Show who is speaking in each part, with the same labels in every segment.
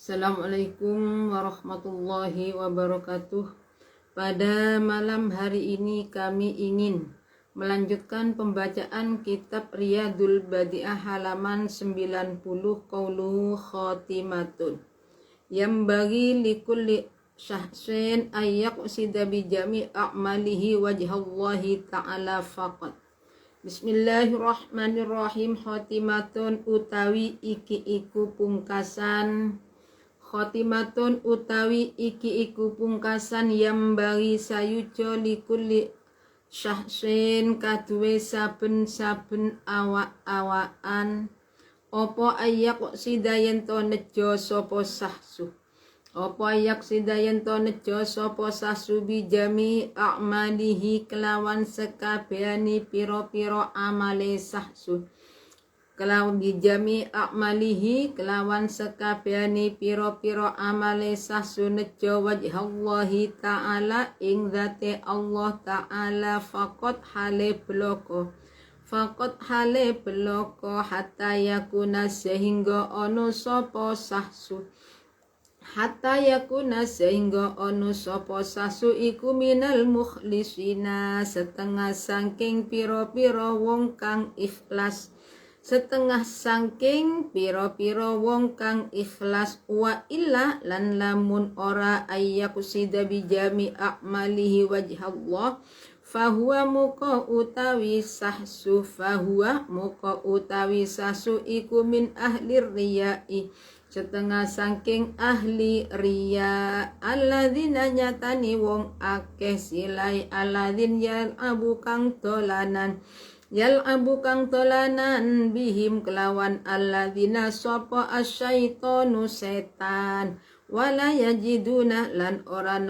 Speaker 1: Assalamualaikum warahmatullahi wabarakatuh. Pada malam hari ini kami ingin melanjutkan pembacaan kitab Riyadul Badi'ah halaman 90 qauluhu khatimatun. Yang bagi likulli syahsin ayyaqsida bijami a'malihi wajhallahi ta'ala faqat. Bismillahirrahmanirrahim. Khatimatun utawi iki iku pungkasan. Khotimatun utawi iki iku pungkasan yang bagi sayujo likulli syahsin kaduwe saben-saben awak-awakan opo ayak sidayen to nejo sopo sahsu opo ayak sidayen to nejo sopo sahsu bijami a'malihi kelawan sekabehane piro-piro amale sahsu kelawan bijami a'malihi kelawan sekabehane piro-piro amale sahsu nejo wajhallahi ta'ala ing zate Allah ta'ala faqat hale bloko hatta yakuna sehingga ono sopo sahsu hatta yakuna sehingga ono sopo sahsu iku minal mukhlisina setengah saking piro-piro wong kang ikhlas setengah saking piro-piro wong kang ikhlas wa illa lan lamun ora ayyakusida bijami a'malihi wajhallah fahuwa muka utawi sahsu iku min ahli riyai setengah saking ahli riya alladzina nyatani wong akeh silai alladzin yal'abu kang tolanan bihim kelawan alladzina sapa asyaitonu setan wala yajiduna lan ora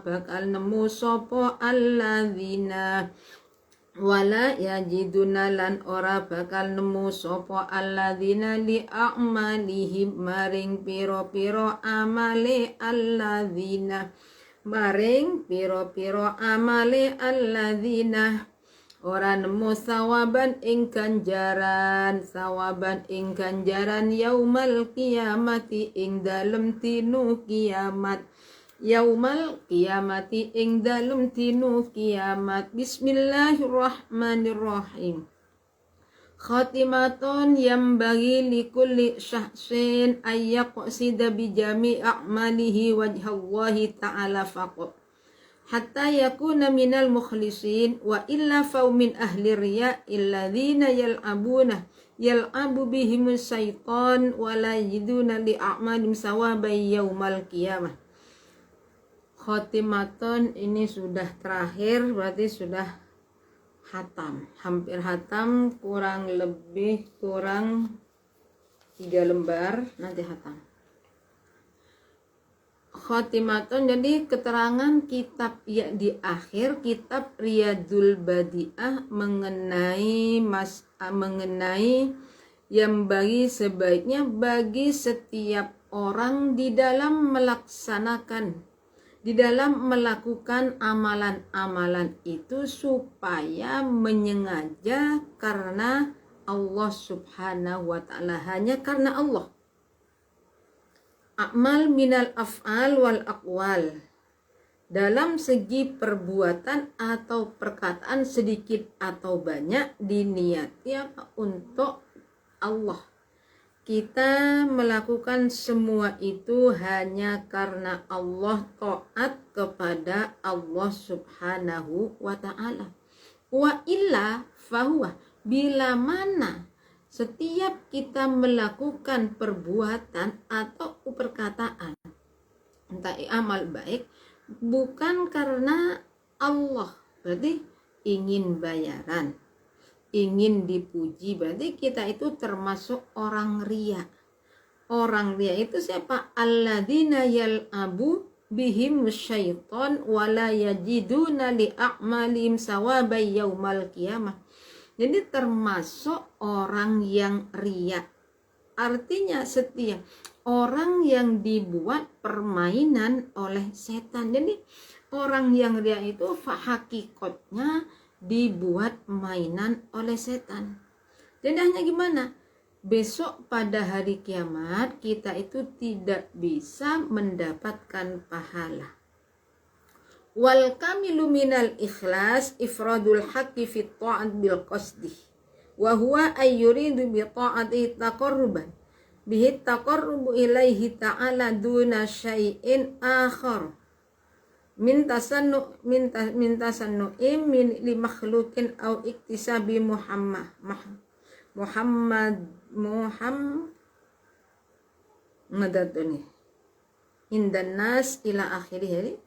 Speaker 1: bakal nemu sapa alladzina li a'malihim maring piro-piro amale alladzina ora nemu sawaban ing ganjaran yaumal kiamati ing dalem tinu kiamat Bismillahirrahmanirrahim. Khatimatun yang bagi likulli syahsin ayyaqsida bijami a'malihi wajhallahi ta'ala faqat hatta yakuna minal mukhlisin wa illa faw min ahli riya illadzina yal'abu bihim syaitan wa la yajiduna li a'malim sawabay yaumal qiyamah. Khotimatun ini sudah terakhir, berarti sudah hampir hatam, kurang 3 lembar nanti hatam. Khotimatun jadi keterangan kitab ya di akhir kitab Riyadul Badi'ah mengenai yang bagi sebaiknya bagi setiap orang di dalam melakukan amalan-amalan itu supaya menyengaja karena Allah Subhanahu wa ta'ala, hanya karena Allah. A'mal minal af'al wal aqwal, dalam segi perbuatan atau perkataan sedikit atau banyak diniati untuk Allah. Kita melakukan semua itu hanya karena Allah, taat kepada Allah Subhanahu wa ta'ala. Wa illa fahuwa, bila mana setiap kita melakukan perbuatan atau perkataan, entah amal baik, bukan karena Allah, berarti ingin bayaran, ingin dipuji, berarti kita itu termasuk orang riya. Orang riya itu siapa? Alladzina yal'abu bihim syaitan wala yajiduna li a'malim sawabay yaumal qiyamah. Jadi termasuk orang yang riya. Artinya setiap orang yang dibuat permainan oleh setan. Jadi orang yang riya itu hakikatnya dibuat mainan oleh setan. Jadi hanya gimana? besok pada hari kiamat kita itu tidak bisa mendapatkan pahala. Wal kamilu minal ikhlas ifradul haqqi fit ta'at bil qasdi wa huwa ay yuridu bi ta'ati taqarruban bihi taqarrubu ilaihi ta'ala duna syai'in akhar min tasannu'im min li makhlukin au iktisabi Muhammad indan nas ila akhirih.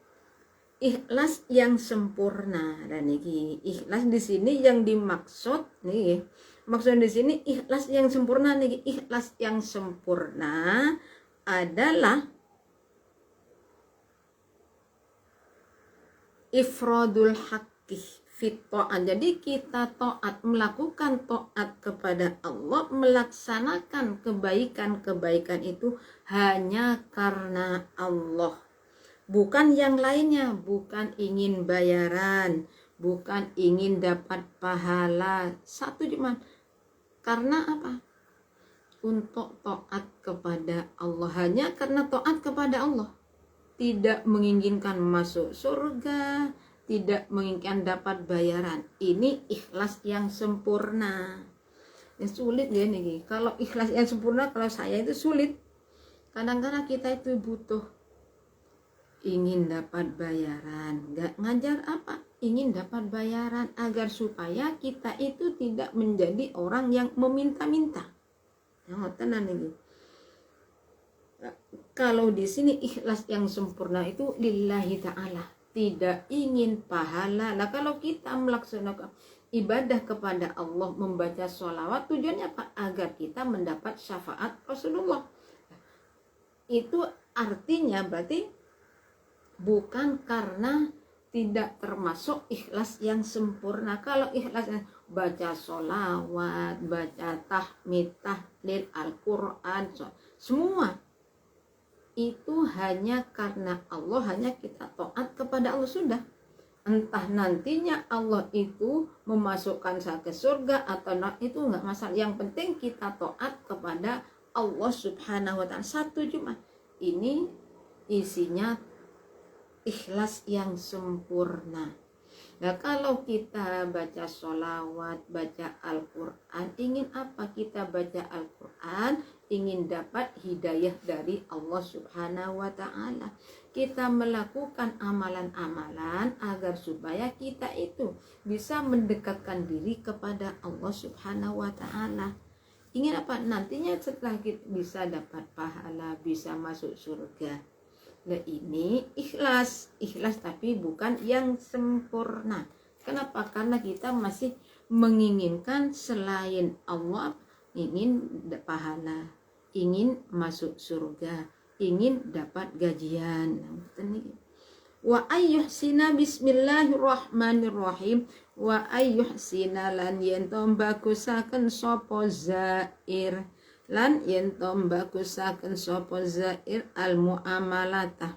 Speaker 1: Ikhlas yang sempurna, dan ini ikhlas di sini yang dimaksud nih, maksud di sini ikhlas yang sempurna nih. Ikhlas yang sempurna adalah ifradul haqqi fit ta'at. Jadi kita taat, melakukan taat kepada Allah, melaksanakan kebaikan-kebaikan itu hanya karena Allah, bukan yang lainnya, bukan ingin bayaran, bukan ingin dapat pahala. Satu cuma karena apa? Untuk taat kepada Allah, hanya karena taat kepada Allah. Tidak menginginkan masuk surga, tidak menginginkan dapat bayaran. Ini ikhlas yang sempurna. Yang sulit ya nih. Kalau ikhlas yang sempurna, kalau saya itu sulit. Kadang-kadang kita itu butuh, ingin dapat bayaran, nggak ngajar apa? Ingin dapat bayaran agar supaya kita itu tidak menjadi orang yang meminta-minta. Yang tenan ini. Kalau di sini ikhlas yang sempurna itu lillahi ta'ala, tidak ingin pahala. Nah kalau kita melaksanakan ibadah kepada Allah, membaca sholawat, tujuannya apa? Agar kita mendapat syafaat Rasulullah. Itu artinya berarti bukan karena tidak termasuk ikhlas yang sempurna. Kalau ikhlasnya baca sholawat, baca tahmid, tahlil, Al-Quran, semua itu hanya karena Allah, hanya kita taat kepada Allah sudah. Entah nantinya Allah itu memasukkan saya ke surga atau itu nggak masalah. Yang penting kita taat kepada Allah Subhanahu wa ta'ala. Satu cuma ini isinya ikhlas yang sempurna. Nah kalau kita baca sholawat, baca Al-Quran, ingin apa? Kita baca Al-Quran ingin dapat hidayah dari Allah Subhanahu wa ta'ala. Kita melakukan amalan-amalan agar supaya kita itu bisa mendekatkan diri kepada Allah Subhanahu wa ta'ala. Ingin apa? Nantinya setelah kita bisa dapat pahala, bisa masuk surga. Nah ini ikhlas tapi bukan yang sempurna. Kenapa? Karena kita masih menginginkan selain Allah, ingin pahala, ingin masuk surga, ingin dapat gajian. Wa ayyuhsina bismillahirrahmanirrahim. Wa ayyuhsina lan yentom bagusaken sapa zair, lan yentom bagusaken sapa zair al muamalata.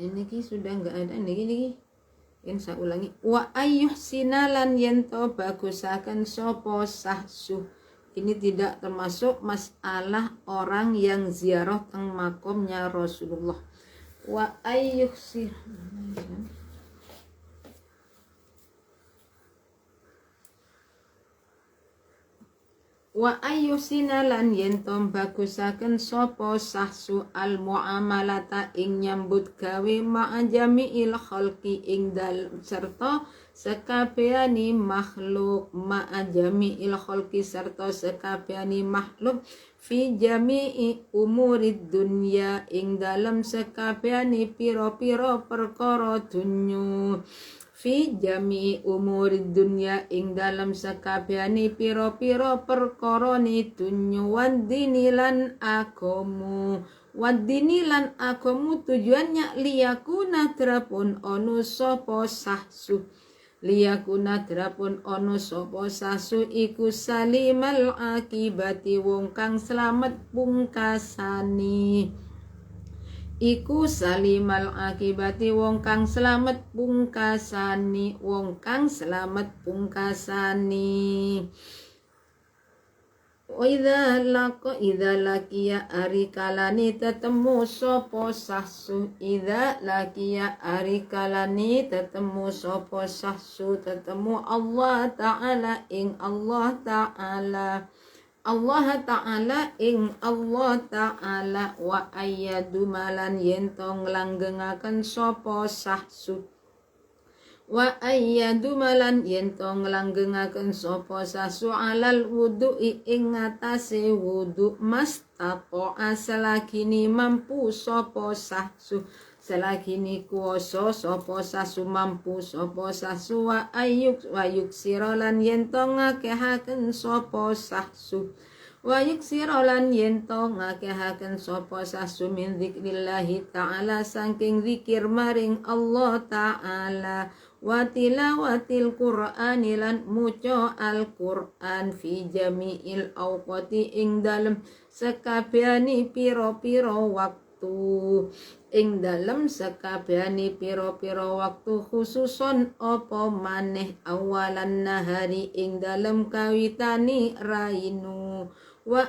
Speaker 1: Ini sudah enggak ada ini. Yang saya ulangi, wa ayyuhsina lan yentom bagusaken sapa sahsu. Ini tidak termasuk masalah orang yang ziarah teng makomnya Rasulullah. Wa ayyuhsina wa ayyusina lan yentom bagusaken sapa sahsu al muamalata ing nyambut gawe ma'ajami'il khalqi ing dalem serta sekabehane makhluk, ma'ajami'il khalqi serta sekabehane makhluk fi jami'i umurid dunya ing dalem sekabehane pira-pira perkara dunya. Fi jami umuri dunya ing dalam sakabehane pira-pira perkara ni dunya wadini lan agamu. Wadini lan agamu tujuannya liyakuna drapun ono sapa sahsu. Liyakuna drapun ono sapa sahsu iku salimal akibati wong kang slamet pungkasane. Iku salimal akibati wong kang slamet pungkasani, wong kang slamet pungkasani. Idza laqiya ari kalani tetemu sapa sahsu idza laqiya ari kalani tetemu sapa sahsu tetemu Allah taala ing Allah taala ing Allah taala wa ayyadu malan yentong langgengaken sapa sahsu wa ayyadu malan yentong langgengaken sapa sasu alal wudu'i ing ngatasé wudu mastato asalakini mampu sapa sasu selagini kuwasa sapa sasu mampu sapa sasu wa ayuk sirolan yentong ngakehaken sapa sasu wa yuksirolan yentong ngakehaken sapa sasu min dzikrillahi ta'ala saking zikir maring Allah ta'ala wa tilawatil qur'ani lan muca al-Qur'an fi jami'il awqati ing dalem sekabehane pira-pira waktu ing dalem sekabehane pira-pira waktu khususon apa maneh awalan nahari ing dalem kawitani rainu wa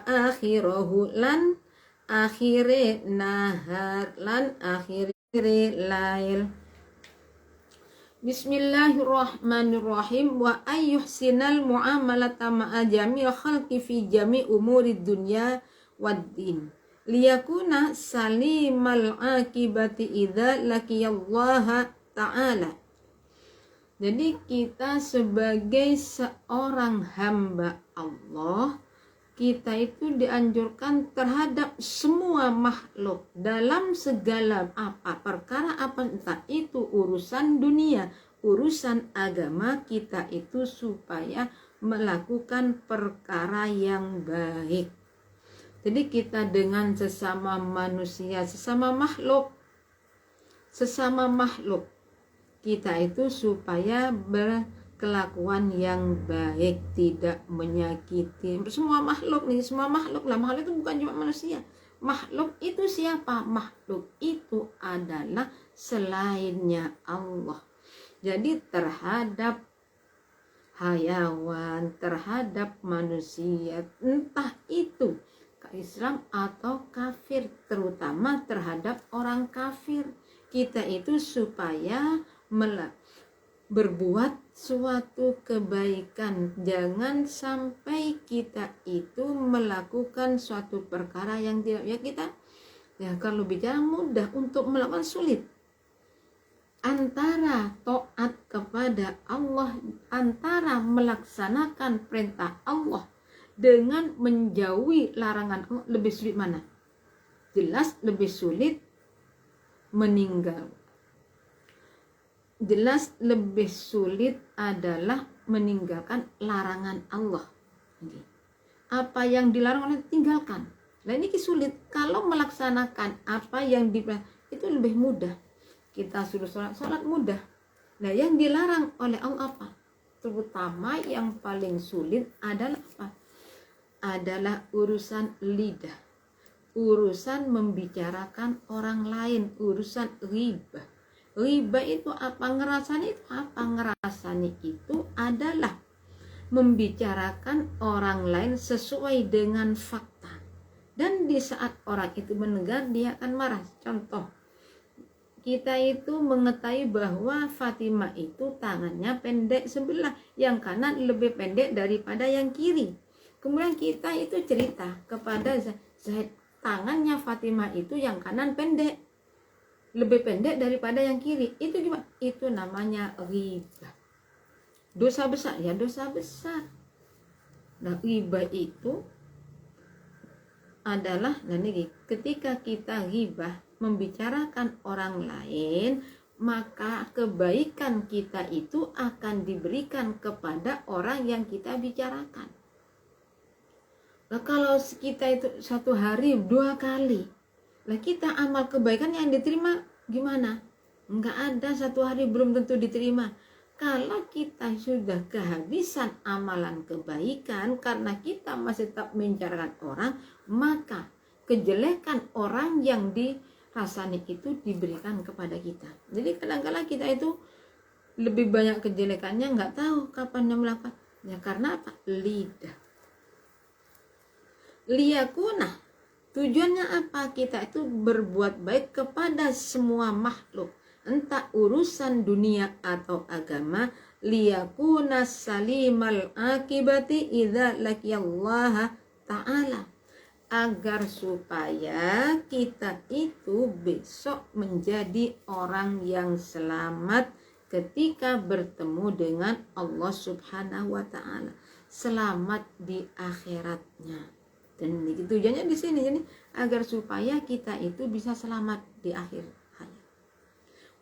Speaker 1: akhirahu lan akhire nahar lan akhire lail. Bismillahirrahmanirrahim wa ayyuhsinal muamalata ma'a jami'il khalqi fi jami' umurid dunya wad din liyakuna salimal akibati idza laqiyallaha ta'ala. Jadi kita sebagai seorang hamba Allah, kita itu dianjurkan terhadap semua makhluk dalam segala perkara apa, entah itu urusan dunia, urusan agama, kita itu supaya melakukan perkara yang baik. Jadi kita dengan sesama manusia, sesama makhluk, kita itu supaya berkelakuan yang baik, tidak menyakiti semua makhluk lah. Makhluk itu bukan cuma manusia. Makhluk itu siapa? Makhluk itu adalah selainnya Allah. Jadi terhadap hayawan, terhadap manusia, entah itu Islam atau kafir, terutama terhadap orang kafir, kita itu supaya berbuat suatu kebaikan. Jangan sampai kita itu melakukan suatu perkara yang tidak kalau bicara mudah, untuk melakukan sulit. Antara taat kepada Allah, antara melaksanakan perintah Allah dengan menjauhi larangan Allah, lebih sulit mana? Jelas lebih sulit meninggal. Jelas lebih sulit adalah meninggalkan larangan Allah. Apa yang dilarang oleh tinggalkan. Nah ini sulit. Kalau melaksanakan apa yang dilarang itu lebih mudah. Kita suruh sholat mudah. Nah yang dilarang oleh Allah apa? Terutama yang paling sulit adalah apa? Adalah urusan lidah, urusan membicarakan orang lain, urusan ghibah. Ghibah itu apa? Ngerasani itu apa? Ngerasani itu adalah membicarakan orang lain sesuai dengan fakta. Dan di saat orang itu menegar, dia akan marah. Contoh, kita itu mengetahui bahwa Fatimah itu tangannya pendek sebelah, yang kanan lebih pendek daripada yang kiri. Kemudian kita itu cerita kepada Zaid, tangannya Fatimah itu yang kanan pendek, lebih pendek daripada yang kiri. Itu gimana? Itu namanya ghibah. Dosa besar, ya dosa besar. Nah, ghibah itu adalah, ketika kita ghibah, membicarakan orang lain, maka kebaikan kita itu akan diberikan kepada orang yang kita bicarakan. Nah, kalau kita itu satu hari 2 kali, lah kita amal kebaikan yang diterima gimana? Enggak ada, satu hari belum tentu diterima. Kalau kita sudah kehabisan amalan kebaikan karena kita masih tetap membicarakan orang, maka kejelekan orang yang dirasani itu diberikan kepada kita. Jadi kadang-kadang kita itu lebih banyak kejelekannya, nggak tahu kapan yang melakukan. Ya karena apa? Lidah. liyakuna, tujuannya apa? Kita itu berbuat baik kepada semua makhluk, entah urusan dunia atau agama. Liyakuna salimal akibati idza laqiyallaha ta'ala, agar supaya kita itu besok menjadi orang yang selamat ketika bertemu dengan Allah Subhanahu wa ta'ala, selamat di akhiratnya. Dan tujuannya di sini, jadi agar supaya kita itu bisa selamat di akhir hayat.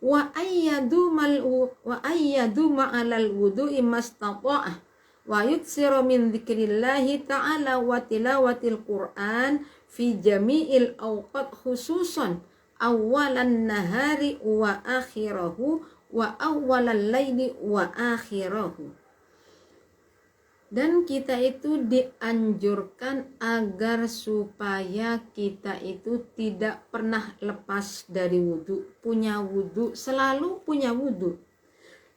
Speaker 1: Wa ayyadu ma'alal wudu'i mastata'ah wa yuksiru min dzikrillahi ta'ala wa tilawatil Qur'an fi jami'il awqat khususan awalan nahari wa akhirahu wa awalal laili wa akhirahu. Dan kita itu dianjurkan agar supaya kita itu tidak pernah lepas dari wudhu, punya wudhu, selalu punya wudhu.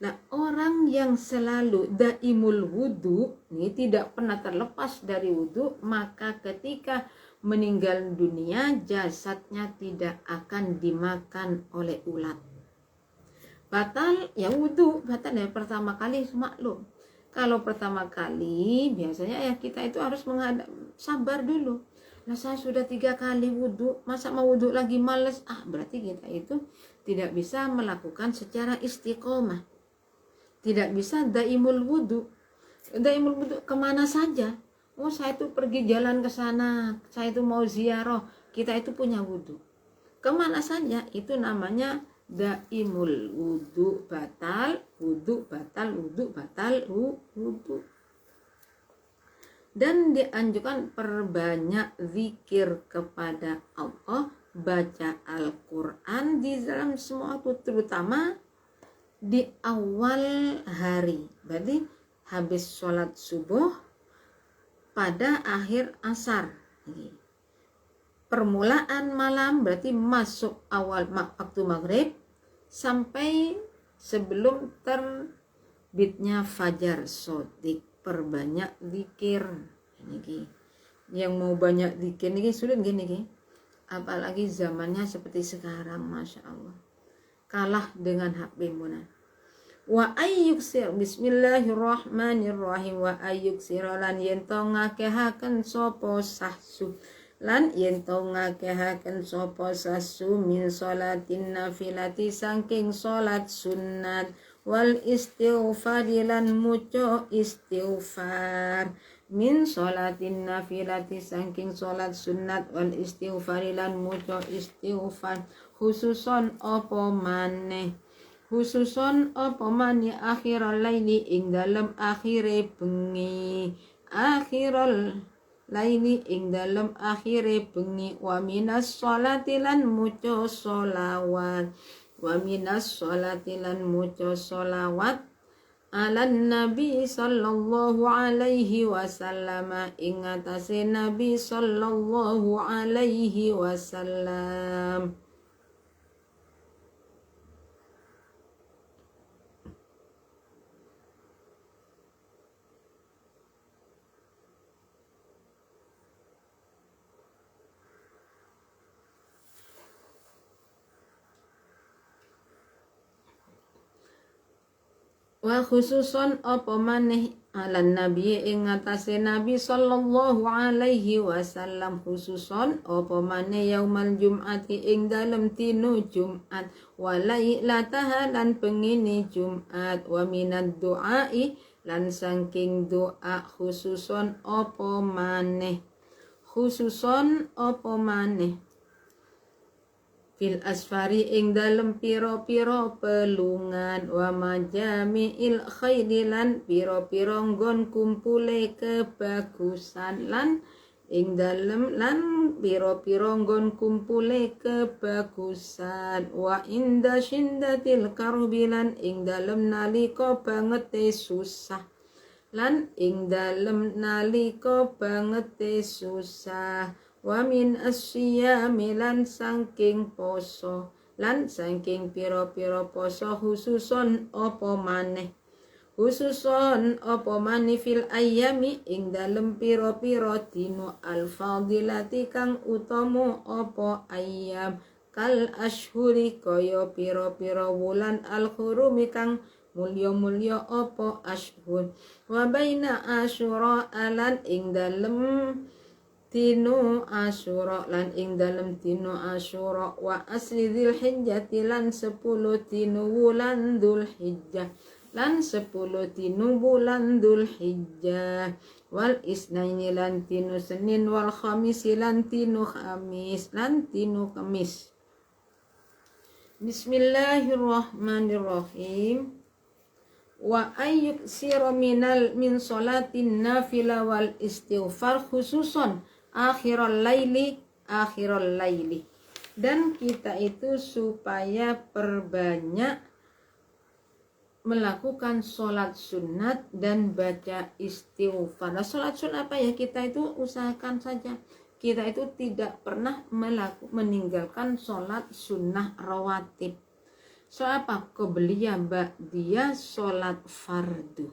Speaker 1: Nah, orang yang selalu daimul wudhu, ini tidak pernah terlepas dari wudhu, maka ketika meninggal dunia jasadnya tidak akan dimakan oleh ulat. Batal ya wudhu, batal ya pertama kali maklum. Kalau pertama kali biasanya ya kita itu harus sabar dulu. Nah, saya sudah 3 kali wudhu, masa mau wudhu lagi males? Berarti kita itu tidak bisa melakukan secara istiqomah, tidak bisa daimul wudhu. Daimul wudhu kemana saja? Saya itu pergi jalan ke sana, saya itu mau ziarah, kita itu punya wudhu. Kemana saja? Itu namanya daimul wudhu batal, wudhu batal, wudhu batal, wudhu. Dan dianjurkan perbanyak zikir kepada Allah, baca Al-Quran di dalam semua waktu, terutama di awal hari. Berarti habis sholat subuh pada akhir asar. Permulaan malam berarti masuk awal waktu maghrib sampai sebelum terbitnya fajar shodiq. Perbanyak zikir. Ini yang mau banyak zikir ini sulit gini, apalagi zamannya seperti sekarang, masya Allah, kalah dengan HP muna. Wa ayyuksir, bismillahirrahmanirrahim, wa ayyuksir lan yento ngakehaken sopo sahsu, lan yento ngakehaken sopo sahsu min sholatin nafilati saking sholat sunat, wal istighfari lan muco istighfar, min sholatin nafilati saking sholat sunat, wal istighfari lan muco istighfar, khususon opo maneh akhiral laili ing dalem akhire bengi, akhiral laili ing dalem akhire bengi, wa minas sholati lan muco sholawat, wa minas sholati lan muco sholawat alan nabi sallallahu alaihi wasallam, ing atase nabi sallallahu alaihi wasallam. Wa khususon apa maneh alan nabi ing atase nabi sallallahu alaihi wasallam, khususon apa maneh yaumal jum'ati ing dalem tinu Jumat, wa lailataha lan pengine Jumat, wa minad du'ai lan saking doa, khususon apa maneh fil asfari ing dalem piro-piro pelungan, wa majami'il khairi lan piro-piro nggon kumpule kebagusan, lan ing dalem lan piro-piro nggon kumpule kebagusan, wa inda shindatil karbi lan ing dalem nalika bangete susah, lan ing dalem nalika bangete susah, wa min asyiyami lan saking poso, lan saking piro-piro poso, khususon apa maneh khususon apa mani fil ayami ing dalem pira-pira dina al-fadilati kang utama apa ayam kal ashhuri kaya pira-pira wulan al-hurumi kang mulya-mulya apa ashhur wa baina asyura lan ing dalem dina asyura lan ing dalem dina asyura wa asli dzulhijjah lan 10 dina wulan dzulhijjah lan 10 dina bulan dzulhijjah wal isnaini lan dina senin wal khamis lan dina khamis lan dina kamis. Bismillahirrahmanirrahim. Wa ayyuk sira min salatin nafila wal istighfar khususon akhiral laili. Dan kita itu supaya perbanyak melakukan sholat sunat dan baca istighfar. Nah, sholat sunat apa ya? Kita itu usahakan saja kita itu tidak pernah meninggalkan sholat sunnah rawatib. So apa? Qobliyah, ba'diyah, sholat fardu.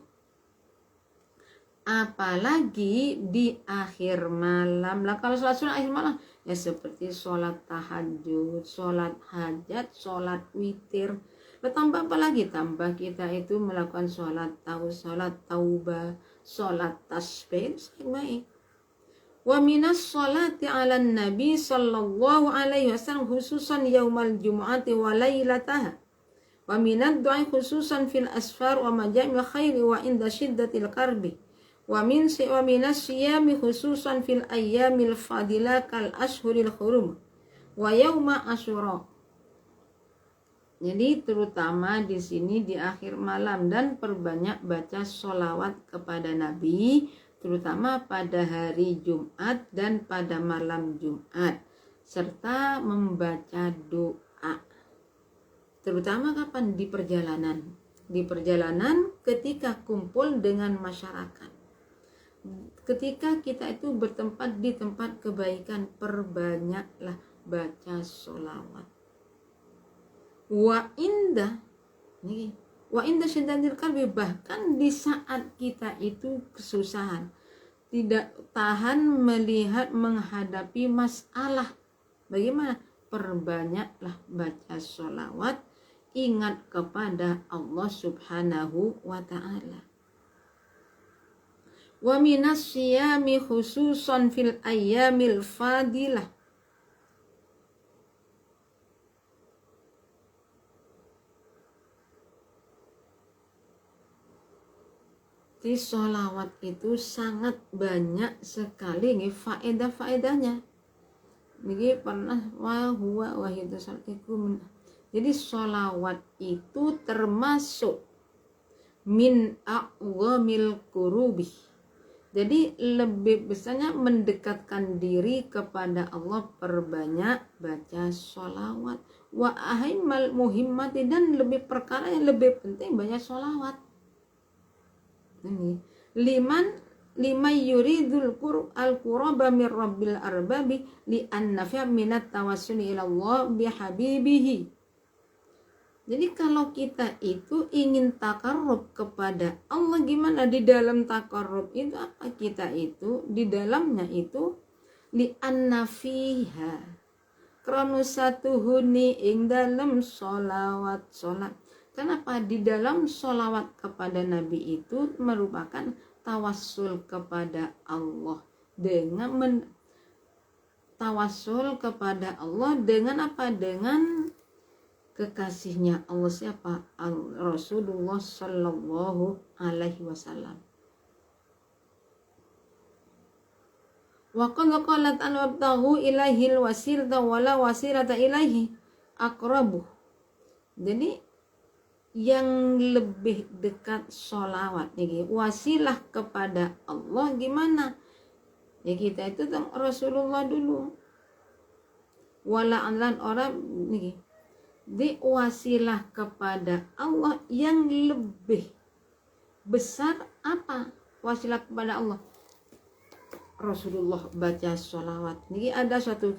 Speaker 1: Apalagi di akhir malam lah. Kalau sholat sunnah akhir malam ya seperti sholat tahajud, sholat hajat, sholat witir. Bertambah apa lagi? Tambah kita itu melakukan sholat taubah, sholat tasbih, baik. Wa minas sholati ala nabi sallallahu alaihi wasallam khususan yaumal jumu'ati wa lailataha. Wa minad du'a khususan fil asfar wa majami' khairi wa inda shiddatil karbi. Wa minas siyami khususan fil ayyamil fadilah kal ashhuril hurum wa yauma asyura. Jadi terutama di sini di akhir malam dan perbanyak baca sholawat kepada Nabi, terutama pada hari Jumat dan pada malam Jumat, serta membaca doa. Terutama kapan? Di perjalanan. Di perjalanan ketika kumpul dengan masyarakat. Ketika kita itu bertempat di tempat kebaikan, perbanyaklah baca sholawat. Wa inda syiddatil qalbi, bahkan di saat kita itu kesusahan, tidak tahan melihat menghadapi masalah, bagaimana? Perbanyaklah baca sholawat, ingat kepada Allah subhanahu wa ta'ala. Wa minas siyami khususan fil ayyamil fadilah. Di sholawat itu sangat banyak sekali nih faedah-faedahnya. Ini pernah wahidu salatikum. Jadi sholawat itu termasuk min a'zamil qurubi. Jadi lebih besarnya mendekatkan diri kepada Allah, perbanyak baca sholawat. Wa ahimmal muhimmati, dan lebih perkara yang lebih penting banyak sholawat. Ini liman yuridul al-quraba min rabbil arbabi li annafi'a minat tawassuli ila Allah bihabibihi. Jadi kalau kita itu ingin takarrub kepada Allah, gimana di dalam takarrub itu apa? Kita itu di dalamnya itu li annafiha kronu satuhuni ing dalam sholawat. Kenapa? Di dalam sholawat kepada Nabi itu merupakan tawassul kepada Allah dengan tawassul kepada Allah dengan apa? Dengan kekasihnya Allah, siapa? Rasulullah sallallahu alaihi wasallam. Wa qad qalat an wabtahu ilaihil wasilata wala wasilata ilaihi aqrabu. Jadi yang lebih dekat sholawat nih, wasilah kepada Allah gimana? Ya kita itu Rasulullah dulu. Wala anlan orang nih, di wasilah kepada Allah yang lebih besar apa? Wasilah kepada Allah, Rasulullah baca sholawat. Ini ada suatu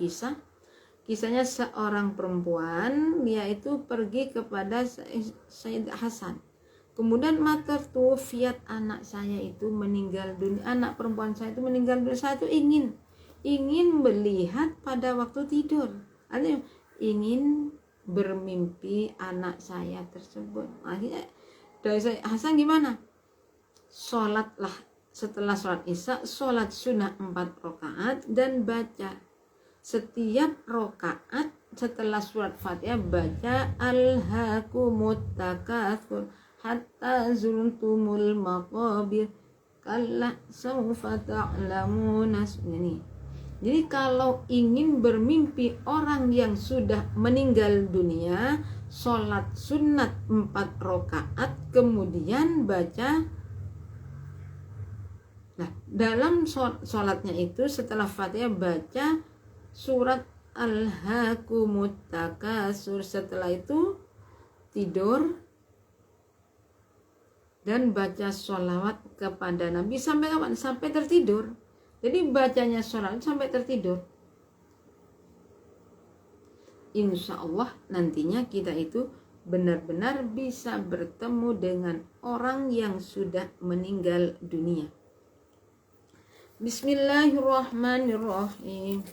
Speaker 1: kisahnya seorang perempuan, dia itu pergi kepada Sayyid Hasan. Kemudian mater tufiat, anak saya itu meninggal dunia, anak perempuan saya itu meninggal dunia. Saya itu ingin melihat pada waktu tidur. Artinya ingin bermimpi anak saya tersebut. Akhirnya dari saya, Hasan gimana? Sholatlah, setelah sholat isya, sholat sunnah 4 rakaat dan baca setiap rakaat setelah surat Fatihah baca alhaakumut takatsur hatta zurtumul maqabir kalla sawfa ta'lamuna. Jadi kalau ingin bermimpi orang yang sudah meninggal dunia, sholat sunat 4 rakaat kemudian baca. Nah, dalam sholatnya itu setelah Fatihah baca surat alhaakumut takatsur, setelah itu tidur dan baca sholawat kepada Nabi sampai kapan? Sampai tertidur. Jadi bacanya sholawat sampai tertidur. Insya Allah nantinya kita itu benar-benar bisa bertemu dengan orang yang sudah meninggal dunia. Bismillahirrahmanirrahim.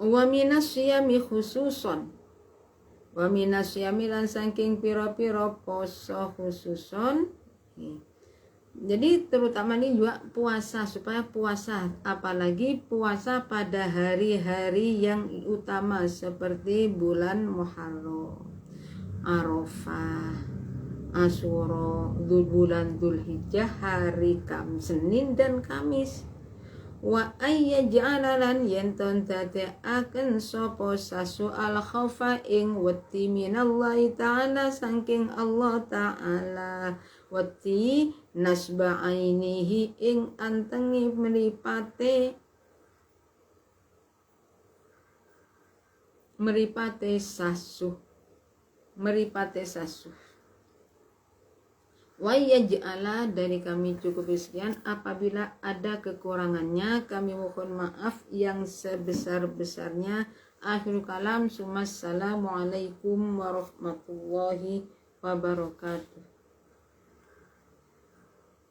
Speaker 1: Wa minas syiyami khususon, wa minas syiyami lan saking pira-pira poso khususon. Jadi terutama ini juga puasa, supaya puasa, apalagi puasa pada hari-hari yang utama seperti bulan Muharram, Arafah, Asyura, bulan Dzulhijjah, hari Senin dan Kamis. Wa ayyaj'alalan yenton tateaken sopo sasu al khaufa ing wati minallahi ta'ala saking Allah ta'ala, wati nasba ainihi ing antengi meripate sasu. Wa yaj'ala, dari kami cukup sekian. Apabila ada kekurangannya kami mohon maaf yang sebesar-besarnya. Akhirul kalam, assalamualaikum warahmatullahi wabarakatuh.